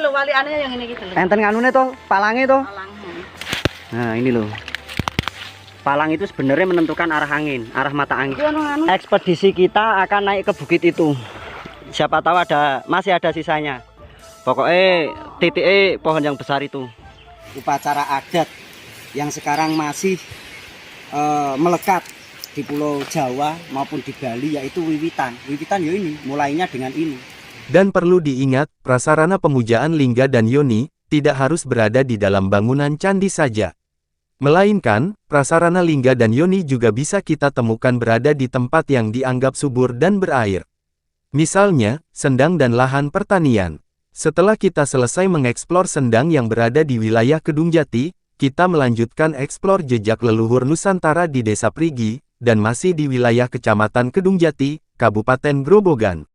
lho waliane yang ini gitu lho. Enten nganune toh, palange toh. Palang. Nah, ini loh. Palang itu sebenarnya menentukan arah angin, arah mata angin. Ekspedisi kita akan naik ke bukit itu. Siapa tahu masih ada sisanya. Pokoknya titik pohon yang besar itu. Upacara adat yang sekarang masih melekat di Pulau Jawa maupun di Bali, yaitu wiwitan. Wiwitan ya ini, mulainya dengan ini. Dan perlu diingat, prasarana pemujaan lingga dan yoni tidak harus berada di dalam bangunan candi saja. Melainkan, prasarana lingga dan yoni juga bisa kita temukan berada di tempat yang dianggap subur dan berair. Misalnya, sendang dan lahan pertanian. Setelah kita selesai mengeksplor sendang yang berada di wilayah Kedungjati, kita melanjutkan eksplor jejak leluhur Nusantara di Desa Prigi, dan masih di wilayah Kecamatan Kedungjati, Kabupaten Grobogan.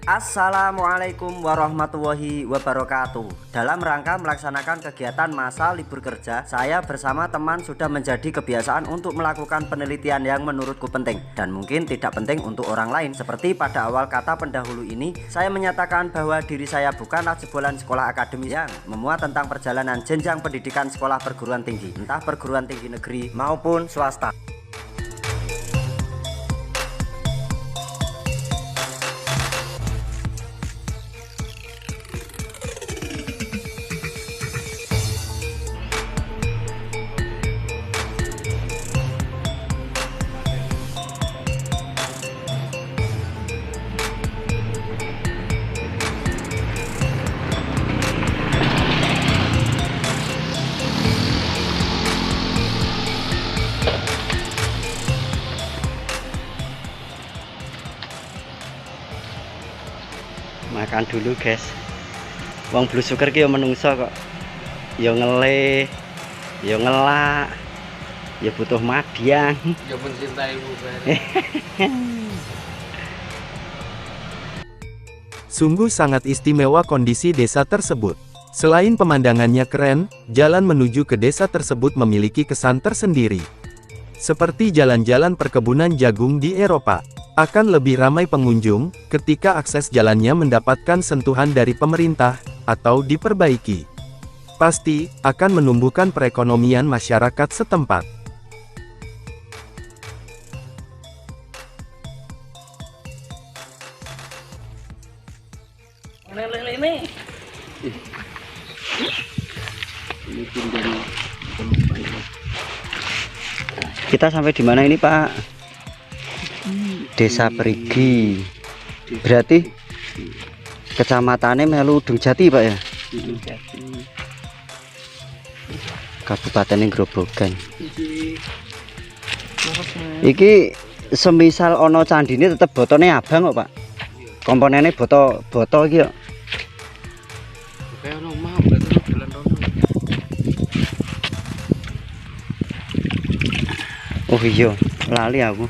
Assalamualaikum warahmatullahi wabarakatuh. Dalam rangka melaksanakan kegiatan masa libur kerja, saya bersama teman sudah menjadi kebiasaan untuk melakukan penelitian yang menurutku penting dan mungkin tidak penting untuk orang lain. Seperti pada awal kata pendahulu ini, saya menyatakan bahwa diri saya bukanlah jebolan sekolah akademis yang memuat tentang perjalanan jenjang pendidikan sekolah perguruan tinggi, entah perguruan tinggi negeri maupun swasta. Makan dulu guys. Wong blusuker ki yo menungso kok. Yo ngeleh, yo ngelak, ya butuh madyang. Ya mencintai ibu. Sungguh sangat istimewa kondisi desa tersebut. Selain pemandangannya keren, jalan menuju ke desa tersebut memiliki kesan tersendiri. Seperti jalan-jalan perkebunan jagung di Eropa. Akan lebih ramai pengunjung, ketika akses jalannya mendapatkan sentuhan dari pemerintah, atau diperbaiki. Pasti, akan menumbuhkan perekonomian masyarakat setempat. Ini. Kita sampai di mana ini, Pak? Desa Prigi. Berarti kecamatannya melu Dungjati, Pak ya? Kabupaten Grobogan. Iki semisal ono candi ini tetep botone abang kok, Pak. Komponennya boto iki kok. Kayak ono mau berarti bulan rono. Oh iya, lali aku.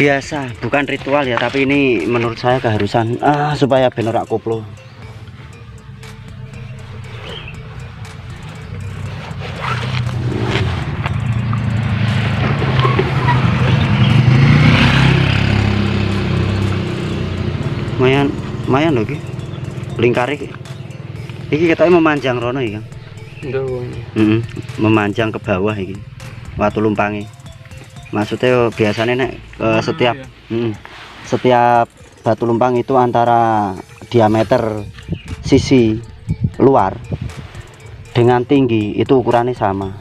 Biasa, bukan ritual ya, tapi ini menurut saya keharusan supaya ben ora koplo. Lumayan loh iki. Lingkar iki. Iki kita memanjang rono iki, Kang. Memanjang ke bawah iki. Watu lumpange. Maksudnya biasanya nek setiap batu lumpang itu antara diameter sisi luar dengan tinggi itu ukurannya sama.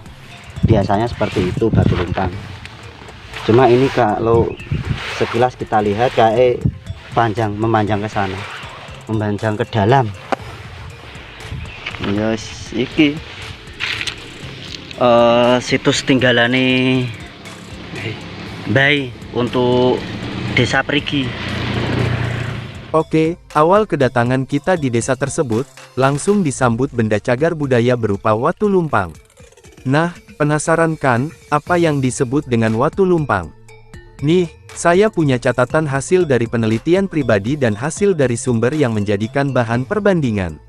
Biasanya seperti itu batu lumpang. Cuma ini kalau sekilas kita lihat kayak memanjang ke sana, memanjang ke dalam. Yes, iki situs tinggalane Baik untuk Desa Prigi. Oke, awal kedatangan kita di desa tersebut, langsung disambut benda cagar budaya berupa watu lumpang. Nah, penasaran kan, apa yang disebut dengan watu lumpang? Nih, saya punya catatan hasil dari penelitian pribadi dan hasil dari sumber yang menjadikan bahan perbandingan.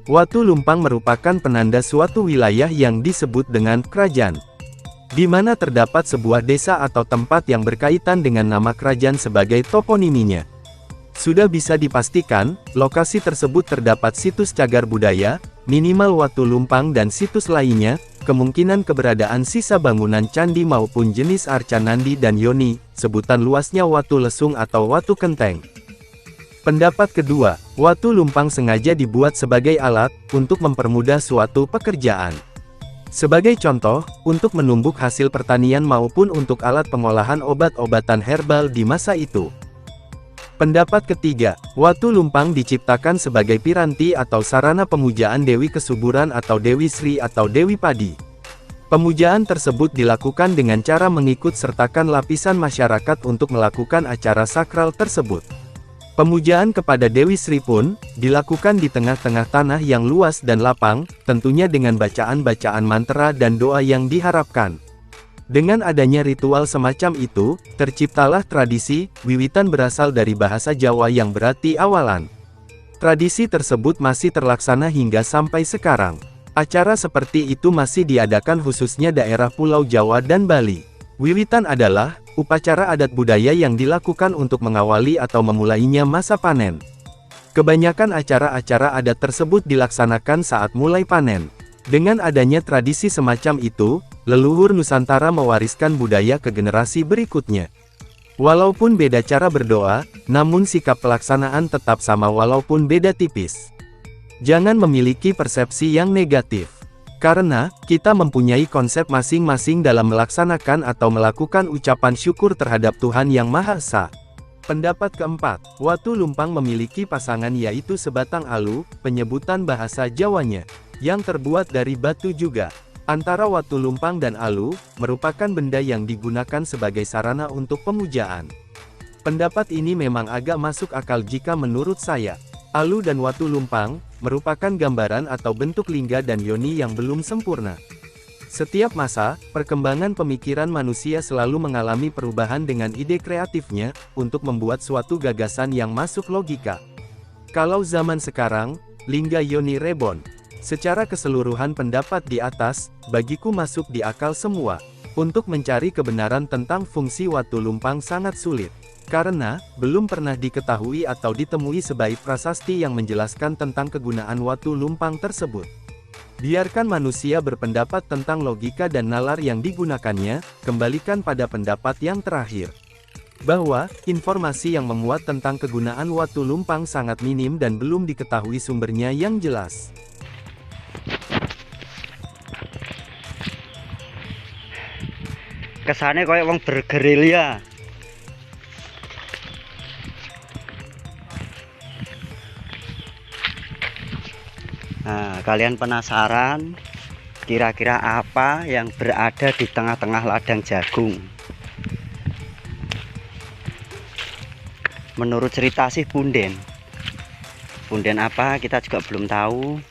Watu Lumpang merupakan penanda suatu wilayah yang disebut dengan kerajaan, di mana terdapat sebuah desa atau tempat yang berkaitan dengan nama kerajaan sebagai toponiminya. Sudah bisa dipastikan, lokasi tersebut terdapat situs cagar budaya, minimal Watu Lumpang dan situs lainnya, kemungkinan keberadaan sisa bangunan candi maupun jenis arca Nandi dan Yoni, sebutan luasnya Watu Lesung atau Watu Kenteng. Pendapat kedua, Watu Lumpang sengaja dibuat sebagai alat untuk mempermudah suatu pekerjaan. Sebagai contoh, untuk menumbuk hasil pertanian maupun untuk alat pengolahan obat-obatan herbal di masa itu. Pendapat ketiga, Watu Lumpang diciptakan sebagai piranti atau sarana pemujaan Dewi Kesuburan atau Dewi Sri atau Dewi Padi. Pemujaan tersebut dilakukan dengan cara mengikut sertakan lapisan masyarakat untuk melakukan acara sakral tersebut. Pemujaan kepada Dewi Sri pun dilakukan di tengah-tengah tanah yang luas dan lapang, tentunya dengan bacaan-bacaan mantra dan doa yang diharapkan. Dengan adanya ritual semacam itu, terciptalah tradisi, wiwitan berasal dari bahasa Jawa yang berarti awalan. Tradisi tersebut masih terlaksana hingga sampai sekarang. Acara seperti itu masih diadakan khususnya daerah Pulau Jawa dan Bali. Wiwitan adalah upacara adat budaya yang dilakukan untuk mengawali atau memulainya masa panen. Kebanyakan acara-acara adat tersebut dilaksanakan saat mulai panen. Dengan adanya tradisi semacam itu, leluhur Nusantara mewariskan budaya ke generasi berikutnya. Walaupun beda cara berdoa, namun sikap pelaksanaan tetap sama walaupun beda tipis. Jangan memiliki persepsi yang negatif. Karena, kita mempunyai konsep masing-masing dalam melaksanakan atau melakukan ucapan syukur terhadap Tuhan Yang Maha Esa. Pendapat keempat, Watu Lumpang memiliki pasangan yaitu sebatang alu, penyebutan bahasa Jawanya, yang terbuat dari batu juga. Antara Watu Lumpang dan alu, merupakan benda yang digunakan sebagai sarana untuk pemujaan. Pendapat ini memang agak masuk akal jika menurut saya. Alu dan Watu Lumpang merupakan gambaran atau bentuk lingga dan yoni yang belum sempurna. Setiap masa, perkembangan pemikiran manusia selalu mengalami perubahan dengan ide kreatifnya, untuk membuat suatu gagasan yang masuk logika. Kalau zaman sekarang, lingga yoni reborn. Secara keseluruhan pendapat di atas, bagiku masuk di akal semua. Untuk mencari kebenaran tentang fungsi Watu Lumpang sangat sulit. Karena, belum pernah diketahui atau ditemui sebaik prasasti yang menjelaskan tentang kegunaan Watu Lumpang tersebut. Biarkan manusia berpendapat tentang logika dan nalar yang digunakannya, kembalikan pada pendapat yang terakhir. Bahwa, informasi yang memuat tentang kegunaan Watu Lumpang sangat minim dan belum diketahui sumbernya yang jelas. Kesannya kayak wong bergerilya. Nah, kalian penasaran kira-kira apa yang berada di tengah-tengah ladang jagung? Menurut cerita sih punden. Punden apa kita juga belum tahu.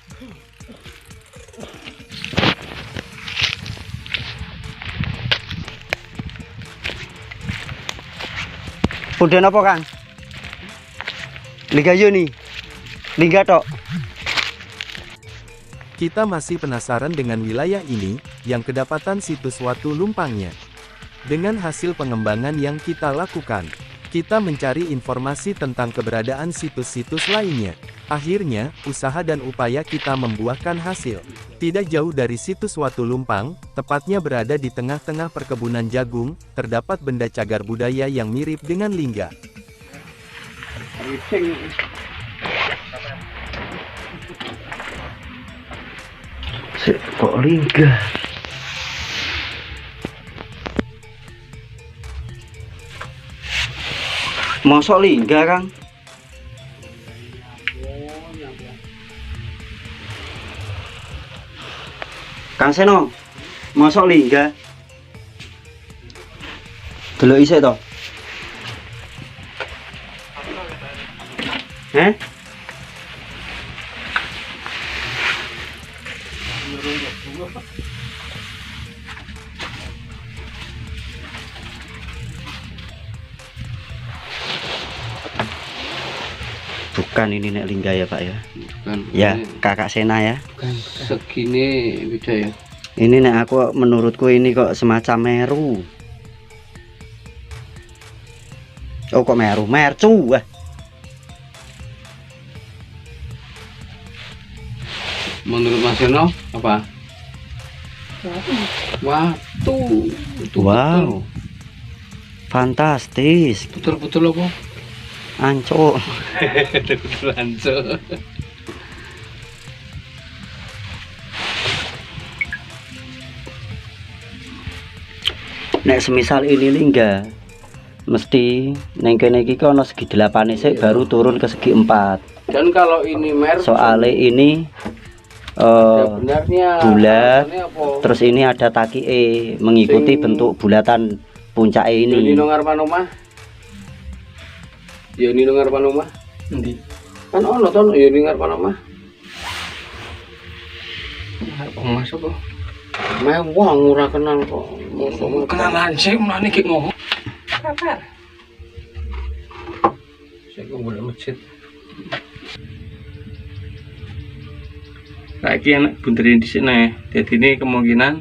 Punden apa, Kang? Lingga yoni. Lingga tok. Kita masih penasaran dengan wilayah ini, yang kedapatan situs Watu Lumpangnya. Dengan hasil pengembangan yang kita lakukan, kita mencari informasi tentang keberadaan situs-situs lainnya. Akhirnya, usaha dan upaya kita membuahkan hasil. Tidak jauh dari situs Watu Lumpang, tepatnya berada di tengah-tengah perkebunan jagung, terdapat benda cagar budaya yang mirip dengan lingga. Kok lingga? Mosok lingga, Kang? Kang Seno, mosok lingga? Delok isik to? Heh? Bukan ini nek lingga ya Pak ya. Bukan. Ya, Kakak Sena ya. Bukan. Segini beda ya. Ini nek aku menurutku ini kok semacam meru. Oh kok meru, mercu wah. Menurut Mas Yono apa? Watu. Itu Wow. Fantastis. Betul apa? Ancuk. Betul hancur. Nek semisal ini lingga mesti neng kene iki ono segi 8 sik baru turun ke segi 4. Dan kalau ini mercu, Soale ini sebenarnya bulat, alasannya apa? terus ini ada taki mengikuti Sing- bentuk bulatan puncak Yoni ini. nang ngarepan omah. Yoni nang ngarepan omah. Endi? Kan ono to Yoni ngarepan omah. Arep omah sapa? Mewah ora kenal kok. Mosok kenalan sih mulane ki ngomong. Kabar. Saya golek masjid. Saiki enak bunderin di sini. Jadi ini kemungkinan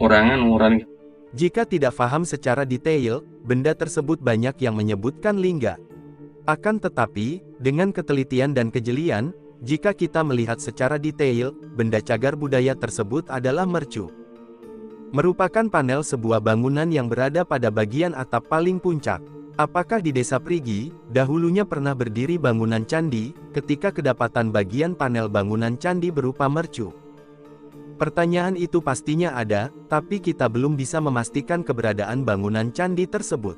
orang. Jika tidak paham secara detail, benda tersebut banyak yang menyebutkan lingga. Akan tetapi, dengan ketelitian dan kejelian, jika kita melihat secara detail, benda cagar budaya tersebut adalah mercu. Merupakan panel sebuah bangunan yang berada pada bagian atap paling puncak. Apakah di Desa Prigi, dahulunya pernah berdiri bangunan candi, ketika kedapatan bagian panel bangunan candi berupa mercu? Pertanyaan itu pastinya ada, tapi kita belum bisa memastikan keberadaan bangunan candi tersebut.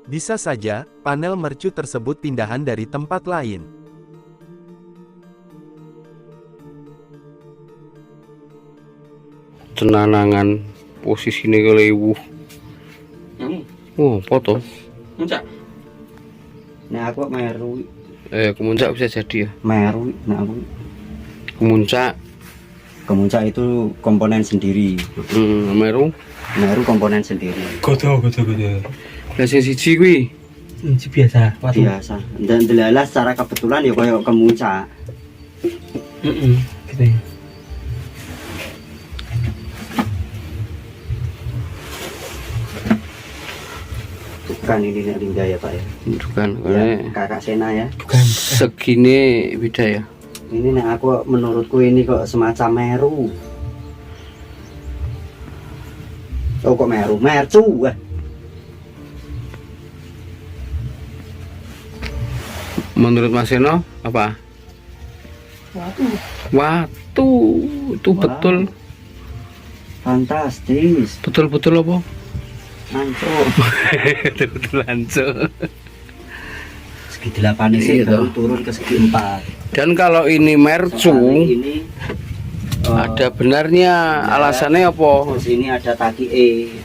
Bisa saja, panel mercu tersebut pindahan dari tempat lain. Tenanangan posisinya kelewuh. Oh, foto. Muncak. Nek aku meru, Kemuncak bisa jadi ya. meru, nek aku Kemuncak, kemuncak itu komponen sendiri. Meru. Meru komponen sendiri. Godo. Lah sing siji kuwi. Ini biasa. Biasa. Dan delala secara kebetulan ya koyo kemuncak. Gitu ya. Bukan ini nek lingga ya Pak ya. Bukan, Ya, Kakak Sena ya. Bukan. segini beda ya. Ini nek aku menurutku ini kok semacam meru. Oh kok meru, mercu wah. Menurut Mas Eno apa? Watu. Itu Wah. betul. Fantastis. Betul apa? Ancuk. Betul hancur. Segi 8 sik Iya, baru toh. turun ke segi 4. Dan kalau ini mercu, Ini ada benarnya alasannya apa? terus ini ada taki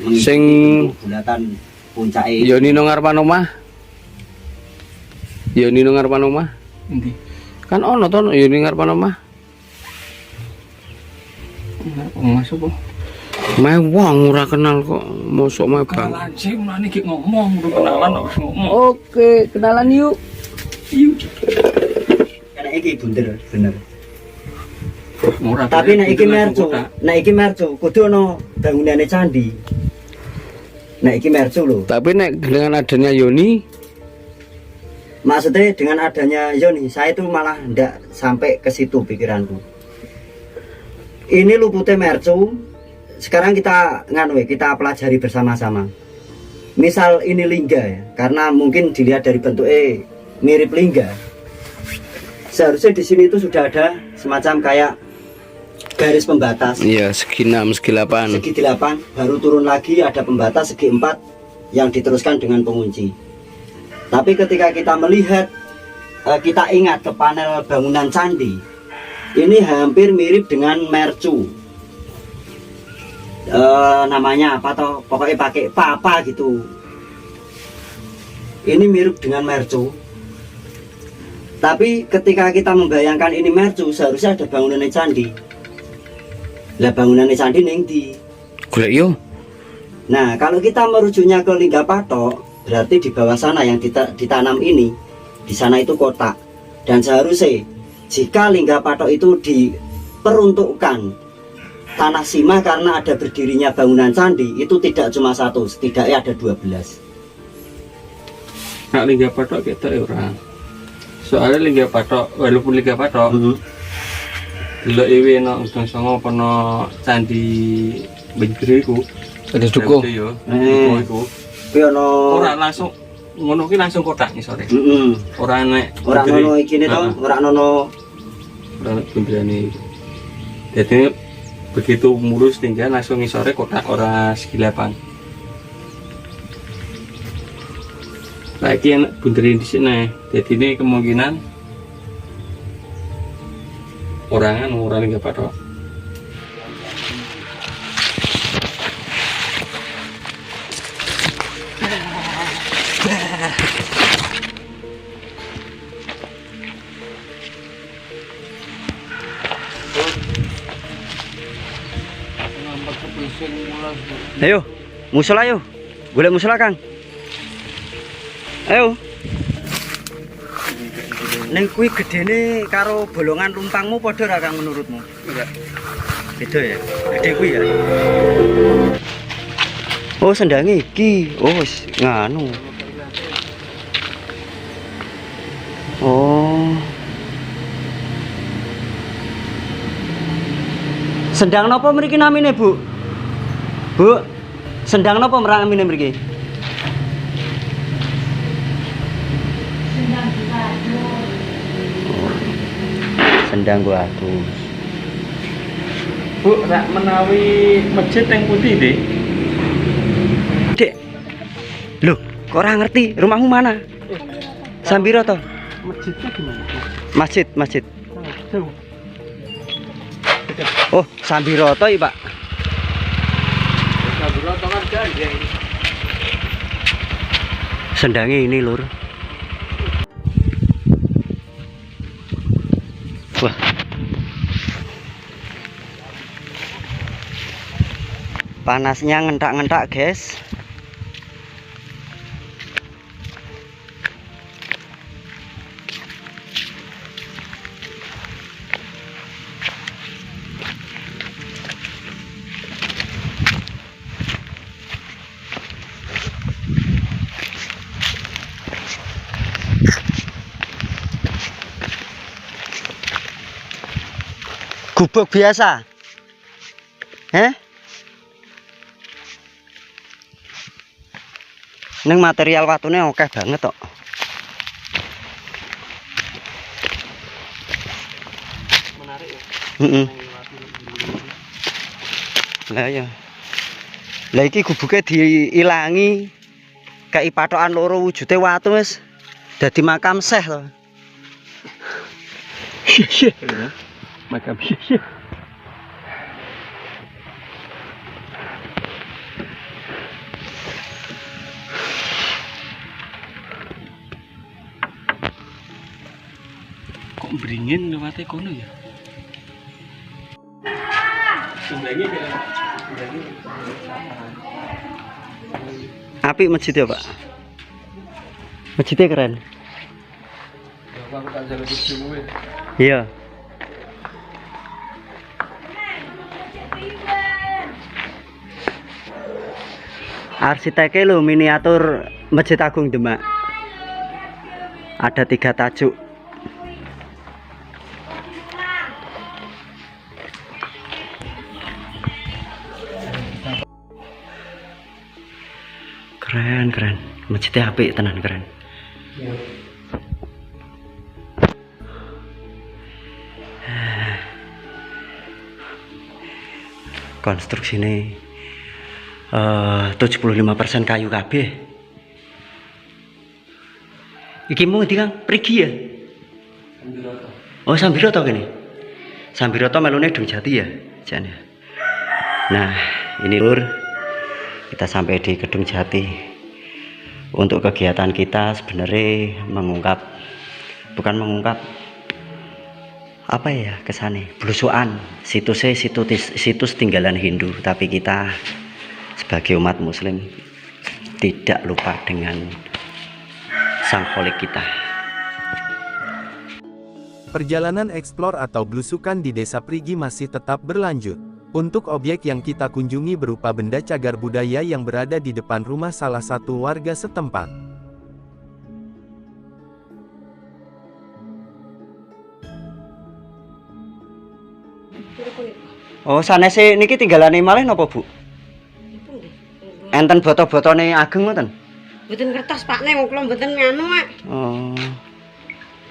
mengikuti Sing- bentuk bulatan puncak Yoni nang ngarepan omah. Yoni nang ngarepan omah. Endi? Kan ono to Yoni ngarepan omah. Omah sapa? Mewah ora kenal kok. Mosok mewah. Kenalan sih mulane ki ngomong, udah kenalan harus ngomong. Oke, kenalan yuk. Yuk. Karena iki bunder bener. Murah. Tapi nek iki mercu, kudu ono bangunane candi. Nek iki mercu lho. Tapi nek dengan adanya Yoni, Maksudnya dengan adanya Yoni, saya itu malah ndak sampai ke situ pikiranku. Ini lupute mercu. Sekarang kita kita pelajari bersama-sama. Misal ini lingga ya, karena mungkin dilihat dari bentuk mirip lingga. Seharusnya di sini itu sudah ada semacam kayak garis pembatas. iya segi 6, segi 8. Segi 8 baru turun lagi ada pembatas segi 4 yang diteruskan dengan pengunci. Tapi ketika kita melihat, kita ingat ke panel bangunan candi, ini hampir mirip dengan mercu. Namanya apa toh? Pokoknya pakai papa gitu. Ini mirip dengan mercu. Tapi ketika kita membayangkan ini mercu, seharusnya ada bangunan candi. Lah bangunan candi neng di. Golek yo. Nah, kalau kita merujuknya ke Lingga Patok, berarti di bawah sana yang ditanam ini, di sana itu kotak. Dan seharusnya jika Lingga Patok itu diperuntukkan tanah Sima karena ada berdirinya bangunan candi, itu tidak cuma satu, setidaknya ada 12. Nak Lingga Patok kita orang. Soalnya Lingga Patok, walaupun Lingga Patok, delok ewe no Undang Songo peno candi Benjre iku. Ada cukup. Yo. Iku. Kuwi ono Ora langsung ngono ki langsung kotak ngisore. Ora nek ora ono iki to, ora ono benderane. Jadi begitu mulus tinggal langsung ngisore kotak ora segilapan. Lagi enak bunderin di sini. Jadi ini kemungkinan orang Lingga Patok. Ayo, musola ayo. Golek musola, Kang. Ayo. Ning kuwi gedene karo bolongan lumpangmu padha ra Kang menurutmu? Enggak. Beda ya. Gede kuwi ya. Oh, sendange iki. Oh, wis nganu. Oh. Sendang napa mriki namine, Bu? Bu, sendang napa namine mriki? Sendang gua aku. Bu, rak menawi masjid yang putih deh. Dek. Loh, kok ora ngerti? Rumahmu mana? Sambiroto. Masjidnya gimana? Masjid. Jauh. Oh, Sambiroto ya, Pak. Sambiroto kan gandeng. Sendangnya ini, Lur. Wah. Panasnya ngentak-ngentak, guys. Gubuk biasa. Neng material watune oke banget kok. Menarik ya. Lah ya. Lah iki gubuke diilangi kei patokan loro wujude watu wis dadi makam Syekh to. Makam kok beringin lewatnya kono ya? Apik masjidnya, Pak. Masjidnya keren. Iya. Arsiteknya lo miniatur Masjid Agung Demak. Ada 3 tajuk. Keren. Masjidnya apik tenan, keren. Konstruksi ini 75% kayu kabeh. Iki mau ngerti Kang? Prigi ya? Sambiroto. Oh, Sambiroto gini. Sambiroto melune Dung Jati ya, jane. Nah, ini Lur, kita sampai di Kedung Jati. Untuk kegiatan kita sebenarnya bukan mengungkap apa ya kesane, belusukan situs tinggalan Hindu, tapi kita sebagai umat Muslim tidak lupa dengan sang kholik kita. Perjalanan eksplor atau belusukan di Desa Prigi masih tetap berlanjut. Untuk objek yang kita kunjungi berupa benda cagar budaya yang berada di depan rumah salah satu warga setempat. Oh, sanese niki tinggalane malih napa, Bu? Enten boto-botone ageng ngoten? Mboten kertas Pak Nek, kula mboten nganu, Mak. Oh.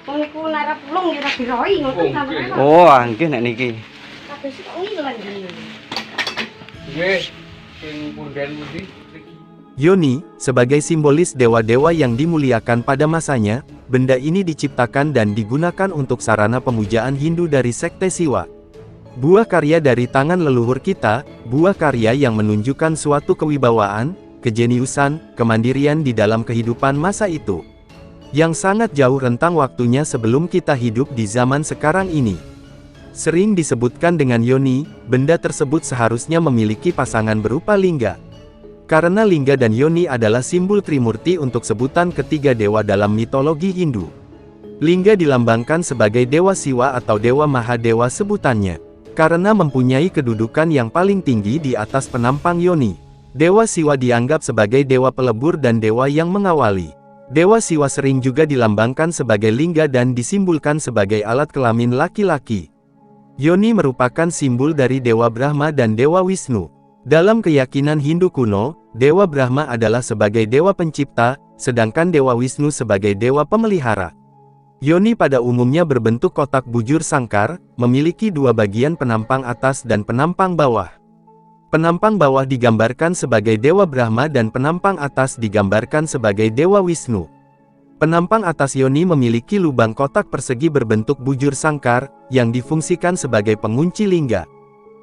Wong niku lara pulung ya diroi ngoten sampeyan. Oh, nggih nek niki. Kabeh kok ngilang jenengan. Nggih, sing punden pundi? Yoni, sebagai simbolis dewa-dewa yang dimuliakan pada masanya, benda ini diciptakan dan digunakan untuk sarana pemujaan Hindu dari sekte Siwa. Buah karya dari tangan leluhur kita, buah karya yang menunjukkan suatu kewibawaan, kejeniusan, kemandirian di dalam kehidupan masa itu. Yang sangat jauh rentang waktunya sebelum kita hidup di zaman sekarang ini. Sering disebutkan dengan Yoni, benda tersebut seharusnya memiliki pasangan berupa lingga. Karena lingga dan Yoni adalah simbol Trimurti untuk sebutan ketiga dewa dalam mitologi Hindu. Lingga dilambangkan sebagai Dewa Siwa atau Dewa Mahadewa sebutannya. Karena mempunyai kedudukan yang paling tinggi di atas penampang Yoni. Dewa Siwa dianggap sebagai dewa pelebur dan dewa yang mengawali. Dewa Siwa sering juga dilambangkan sebagai lingga dan disimbolkan sebagai alat kelamin laki-laki. Yoni merupakan simbol dari Dewa Brahma dan Dewa Wisnu. Dalam keyakinan Hindu kuno, Dewa Brahma adalah sebagai dewa pencipta, sedangkan Dewa Wisnu sebagai dewa pemelihara. Yoni pada umumnya berbentuk kotak bujur sangkar, memiliki dua bagian penampang atas dan penampang bawah. Penampang bawah digambarkan sebagai Dewa Brahma dan penampang atas digambarkan sebagai Dewa Wisnu. Penampang atas Yoni memiliki lubang kotak persegi berbentuk bujur sangkar, yang difungsikan sebagai pengunci lingga.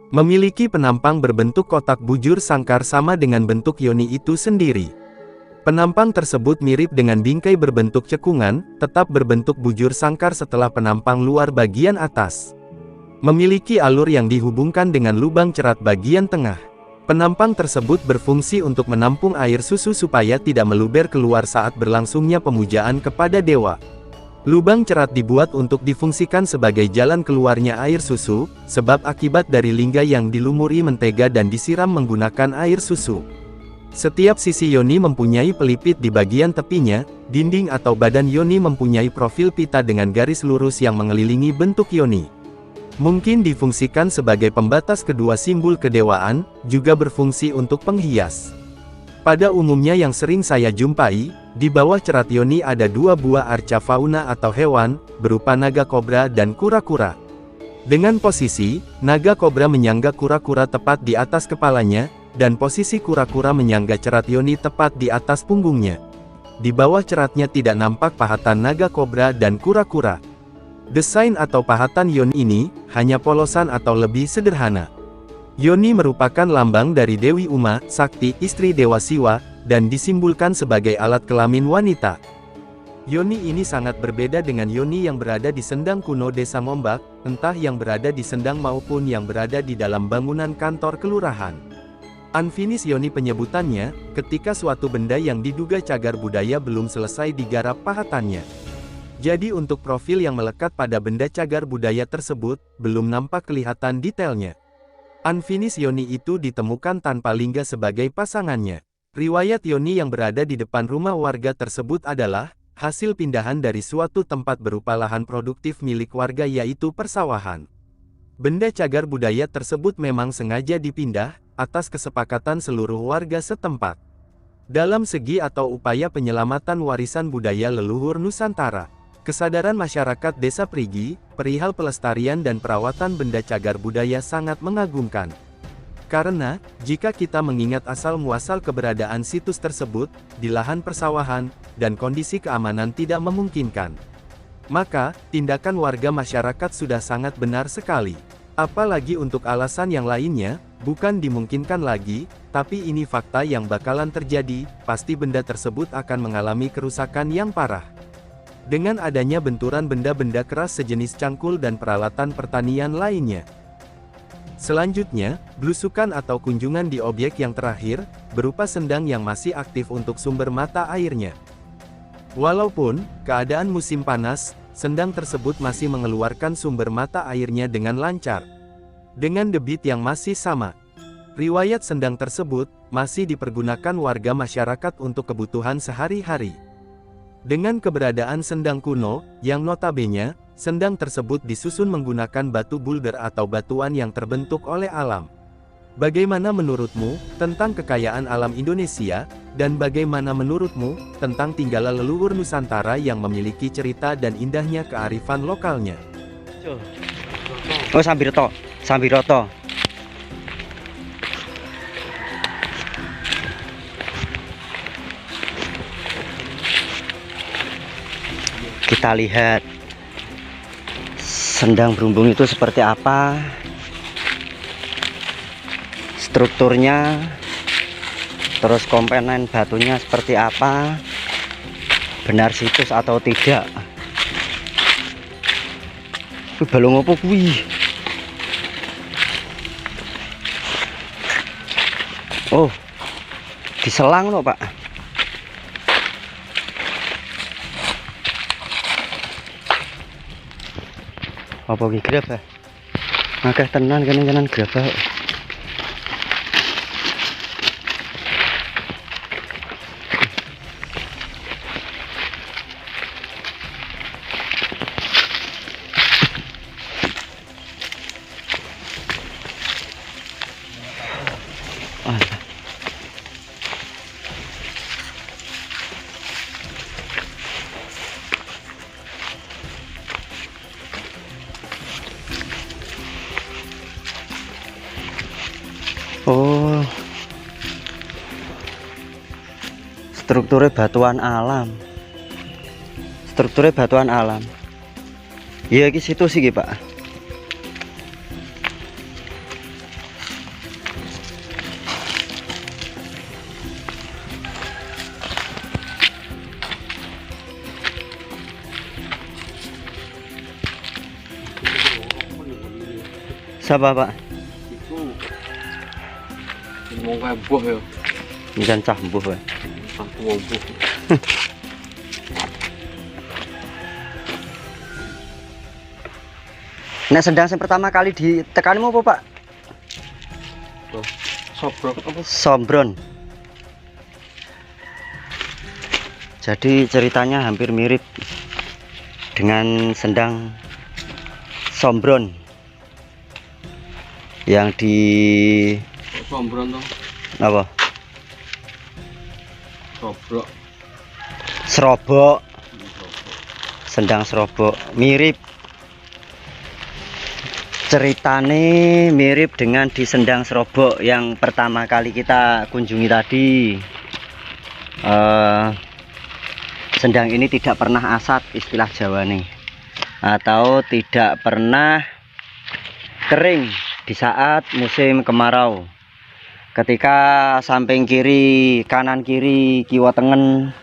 Memiliki penampang berbentuk kotak bujur sangkar sama dengan bentuk Yoni itu sendiri. Penampang tersebut mirip dengan bingkai berbentuk cekungan, tetap berbentuk bujur sangkar setelah penampang luar bagian atas. Memiliki alur yang dihubungkan dengan lubang cerat bagian tengah. Penampang tersebut berfungsi untuk menampung air susu supaya tidak meluber keluar saat berlangsungnya pemujaan kepada dewa. Lubang cerat dibuat untuk difungsikan sebagai jalan keluarnya air susu, sebab akibat dari lingga yang dilumuri mentega dan disiram menggunakan air susu. Setiap sisi Yoni mempunyai pelipit di bagian tepinya, dinding atau badan Yoni mempunyai profil pita dengan garis lurus yang mengelilingi bentuk Yoni. Mungkin difungsikan sebagai pembatas kedua simbol kedewaan, juga berfungsi untuk penghias. Pada umumnya yang sering saya jumpai, di bawah cerat Yoni ada dua buah arca fauna atau hewan, berupa naga kobra dan kura-kura. Dengan posisi, naga kobra menyangga kura-kura tepat di atas kepalanya, dan posisi kura-kura menyangga cerat Yoni tepat di atas punggungnya. Di bawah ceratnya tidak nampak pahatan naga kobra dan kura-kura. Desain atau pahatan Yoni ini, hanya polosan atau lebih sederhana. Yoni merupakan lambang dari Dewi Uma, Sakti, istri Dewa Siwa, dan disimbolkan sebagai alat kelamin wanita. Yoni ini sangat berbeda dengan Yoni yang berada di sendang kuno Desa Ngombak, entah yang berada di sendang maupun yang berada di dalam bangunan kantor kelurahan. Unfinished Yoni penyebutannya, ketika suatu benda yang diduga cagar budaya belum selesai digarap pahatannya. Jadi untuk profil yang melekat pada benda cagar budaya tersebut, belum nampak kelihatan detailnya. Unfinished Yoni itu ditemukan tanpa lingga sebagai pasangannya. Riwayat Yoni yang berada di depan rumah warga tersebut adalah hasil pindahan dari suatu tempat berupa lahan produktif milik warga yaitu persawahan. Benda cagar budaya tersebut memang sengaja dipindah, atas kesepakatan seluruh warga setempat. Dalam segi atau upaya penyelamatan warisan budaya leluhur Nusantara, kesadaran masyarakat Desa Prigi, perihal pelestarian dan perawatan benda cagar budaya sangat mengagumkan. Karena, jika kita mengingat asal-muasal keberadaan situs tersebut, di lahan persawahan, dan kondisi keamanan tidak memungkinkan, maka, tindakan warga masyarakat sudah sangat benar sekali. Apalagi untuk alasan yang lainnya, bukan dimungkinkan lagi, tapi ini fakta yang bakalan terjadi, pasti benda tersebut akan mengalami kerusakan yang parah. Dengan adanya benturan benda-benda keras sejenis cangkul dan peralatan pertanian lainnya. Selanjutnya, belusukan atau kunjungan di objek yang terakhir, berupa sendang yang masih aktif untuk sumber mata airnya. Walaupun keadaan musim panas, sendang tersebut masih mengeluarkan sumber mata airnya dengan lancar. Dengan debit yang masih sama. Riwayat sendang tersebut masih dipergunakan warga masyarakat untuk kebutuhan sehari-hari. Dengan keberadaan sendang kuno, yang notabene, sendang tersebut disusun menggunakan batu boulder atau batuan yang terbentuk oleh alam. Bagaimana menurutmu tentang kekayaan alam Indonesia, dan bagaimana menurutmu tentang tinggalan leluhur Nusantara yang memiliki cerita dan indahnya kearifan lokalnya? Oh, Sambiroto. Kita lihat sendang berumbung itu seperti apa, strukturnya, terus komponen batunya seperti apa, benar situs atau tidak. Balung apa kuwi? Oh, diselang loh, Pak. Apa iki grabah? Akeh tenan kene grabah. Oh, strukturnya batuan alam. Iya, iki situ sih, Pak. Siapa, Pak? Mau kayak buah ya. Jangan cah mbuh, Pak. Aku mau buah. Nek sendang yang pertama kali ditekanmu apa, Pak? Sobrok apa? Sombron. Jadi ceritanya hampir mirip dengan sendang sombron yang di Sombron toh. apa? Sobrok. Serobok. Sendang serobok mirip. Ceritane mirip dengan di sendang serobok yang pertama kali kita kunjungi tadi. Sendang ini tidak pernah asat, istilah Jawa nih, atau tidak pernah kering di saat musim kemarau. Ketika samping kiri, kanan kiri, kiwa tengen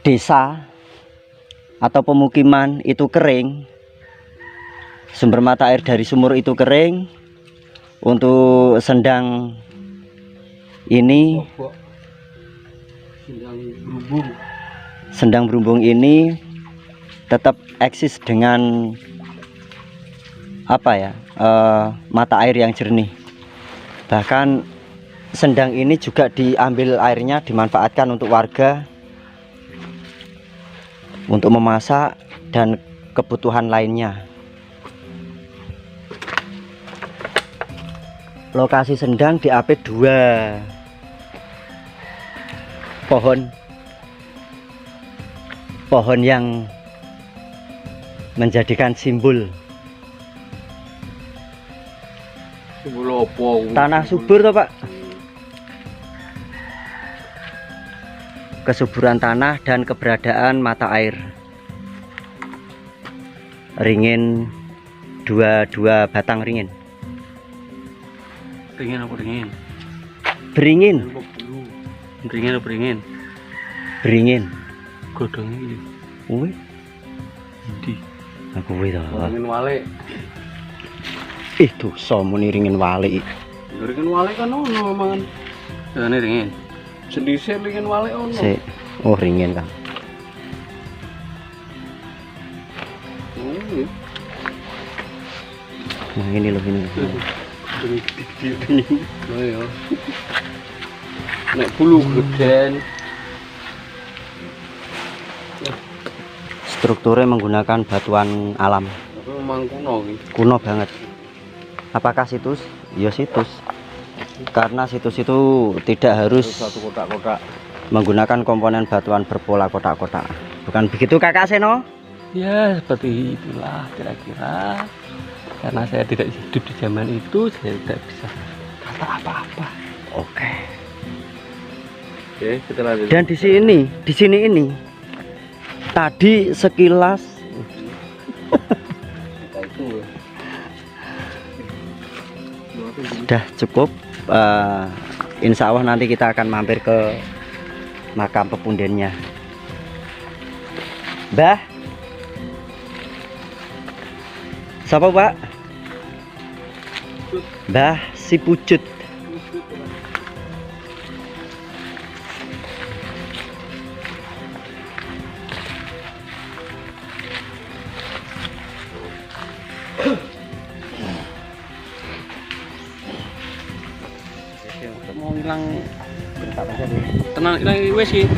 desa atau pemukiman itu kering, sumber mata air dari sumur itu kering, untuk sendang ini, sendang berumbung ini tetap eksis dengan apa ya, mata air yang jernih. Bahkan sendang ini juga diambil airnya, dimanfaatkan untuk warga untuk memasak dan kebutuhan lainnya. Lokasi sendang diapit 2 pohon yang menjadikan simbol tanah subur toh, Pak. Kesuburan tanah dan keberadaan mata air. Ringin, dua batang ringin. Ringin apa ringin? Beringin. Ringin apa ringin? Beringin. Godongnya ini. Wih. Di. Aku wih toh. Angin wale. Ih dosa muni ringin wali. Ringin wale kan ono mangan. Ini ringin. Sendise ringin wale ono. Sik. Oh ringin kan. Nah ini loh ini. Nah ya. Nek bulu geden. Strukturnya menggunakan batuan alam. Tapi memang kuno iki. Kuno banget. Apakah situs? Ya situs. Karena situs itu tidak harus Satu kotak-kotak. menggunakan komponen batuan berpola kotak-kotak. Bukan begitu Kakak Seno? Ya seperti itulah kira-kira. Karena saya tidak hidup di zaman itu, saya tidak bisa kata apa-apa. Oke. Oke, kita lanjut. Dan di sini ini tadi sekilas sudah cukup. Insya Allah nanti kita akan mampir ke makam pepundennya. Mbah, siapa Pak? Mbah Si Pucut. Mau hilang tenang, hilang wes sih.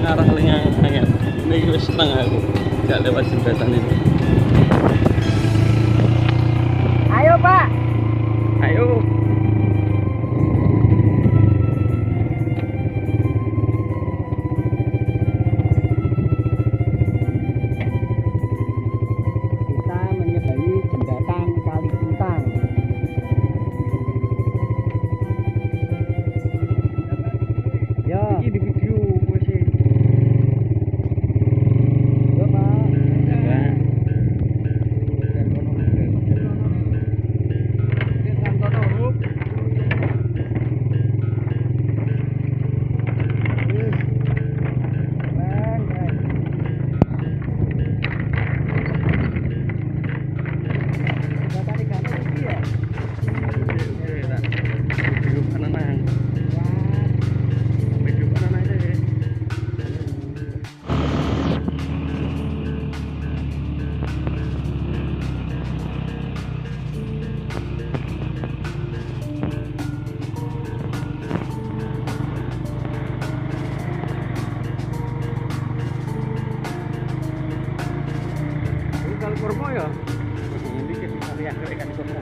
Arah hanya ini wes seneng aku gak lewat jembatan ini. Ayo Pak. Ayo. Kita menyeberangi jembatan Kali Puntang. Ya. Ini di video wes sih. Ya Pak. Kalau kurma ya, ini kita lihat ikan kurma.